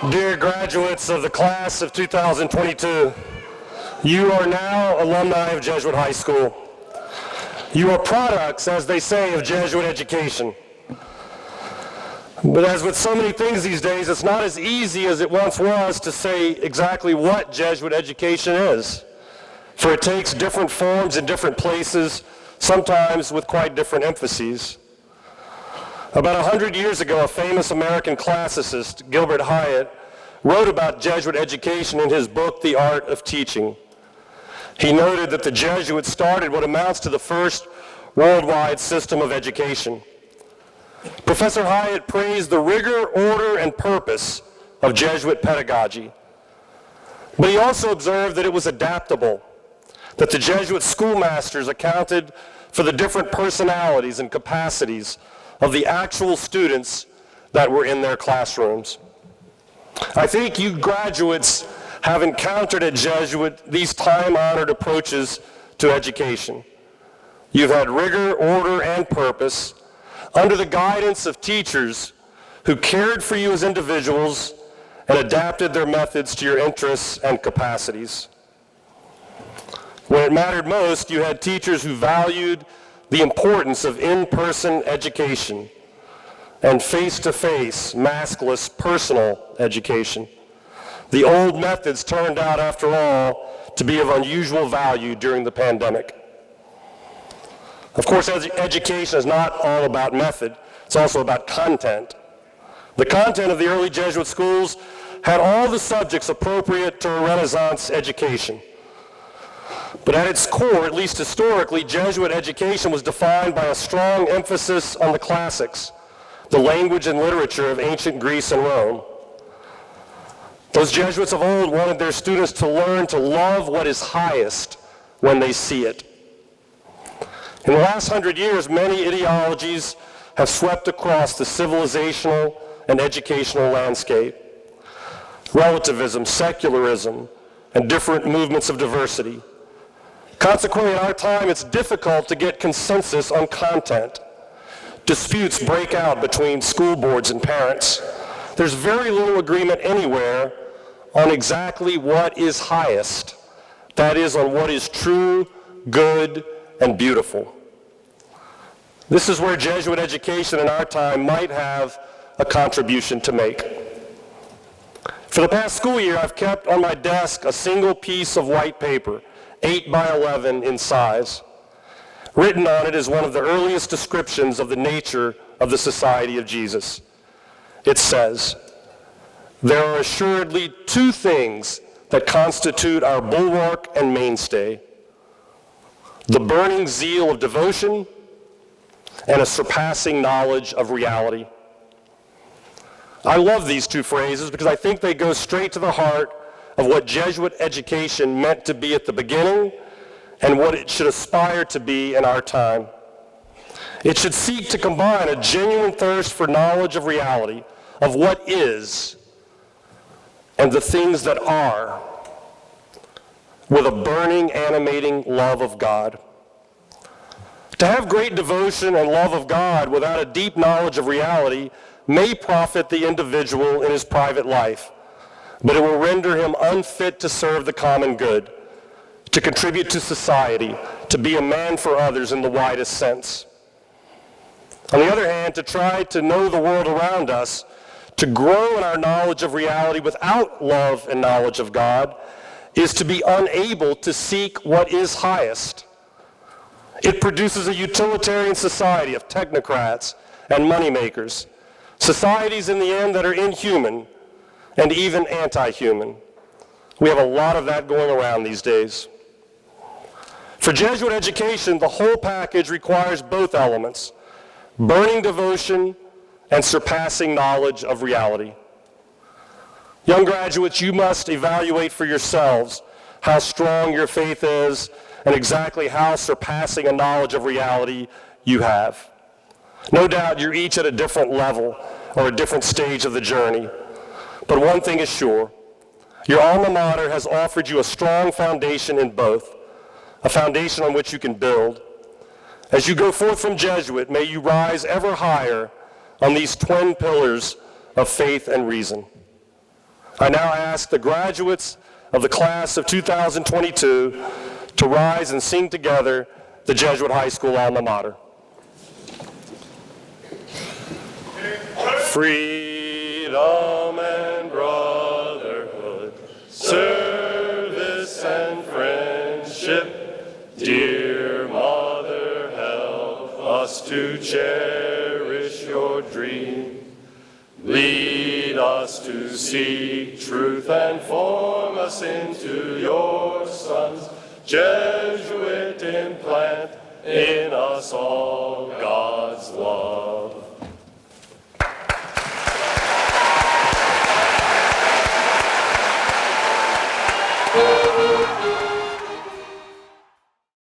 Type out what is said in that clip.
Dear graduates of the class of 2022, you are now alumni of Jesuit High School. You are products, as they say, of Jesuit education. But as with so many things these days, it's not as easy as it once was to say exactly what Jesuit education is. For it takes different forms in different places, sometimes with quite different emphases. About 100 years ago, a famous American classicist, Gilbert Hyatt, wrote about Jesuit education in his book, The Art of Teaching. He noted that the Jesuits started what amounts to the first worldwide system of education. Professor Hyatt praised the rigor, order, and purpose of Jesuit pedagogy. But he also observed that it was adaptable, that the Jesuit schoolmasters accounted for the different personalities and capacities of the actual students that were in their classrooms. I think you graduates have encountered at Jesuit these time-honored approaches to education. You've had rigor, order, and purpose under the guidance of teachers who cared for you as individuals and adapted their methods to your interests and capacities. When it mattered most, you had teachers who valued the importance of in-person education and face-to-face, maskless, personal education. The old methods turned out, after all, to be of unusual value during the pandemic. Of course, education is not all about method, it's also about content. The content of the early Jesuit schools had all the subjects appropriate to a Renaissance education. But at its core, at least historically, Jesuit education was defined by a strong emphasis on the classics, the language and literature of ancient Greece and Rome. Those Jesuits of old wanted their students to learn to love what is highest when they see it. In the last 100 years, many ideologies have swept across the civilizational and educational landscape. Relativism, secularism, and different movements of diversity. Consequently, in our time, it's difficult to get consensus on content. Disputes break out between school boards and parents. There's very little agreement anywhere on exactly what is highest. That is, on what is true, good, and beautiful. This is where Jesuit education in our time might have a contribution to make. For the past school year, I've kept on my desk a single piece of white paper, 8 by 11 in size. Written on it is one of the earliest descriptions of the nature of the Society of Jesus. It says, "There are assuredly two things that constitute our bulwark and mainstay: the burning zeal of devotion and a surpassing knowledge of reality." I love these two phrases because I think they go straight to the heart of what Jesuit education meant to be at the beginning and what it should aspire to be in our time. It should seek to combine a genuine thirst for knowledge of reality, of what is, and the things that are, with a burning, animating love of God. To have great devotion and love of God without a deep knowledge of reality may profit the individual in his private life, but it will render him unfit to serve the common good, to contribute to society, to be a man for others in the widest sense. On the other hand, to try to know the world around us, to grow in our knowledge of reality without love and knowledge of God, is to be unable to seek what is highest. It produces a utilitarian society of technocrats and moneymakers, societies in the end that are inhuman and even anti-human. We have a lot of that going around these days. For Jesuit education, the whole package requires both elements: burning devotion and surpassing knowledge of reality. Young graduates, you must evaluate for yourselves how strong your faith is and exactly how surpassing a knowledge of reality you have. No doubt you're each at a different level or a different stage of the journey. But one thing is sure, your alma mater has offered you a strong foundation in both, a foundation on which you can build. As you go forth from Jesuit, may you rise ever higher on these twin pillars of faith and reason. I now ask the graduates of the class of 2022 to rise and sing together the Jesuit High School alma mater. Freedom and brotherhood, service and friendship, dear mother, help us to cherish your dream. Lead us to seek truth and form us into your sons. Jesuit implant in us all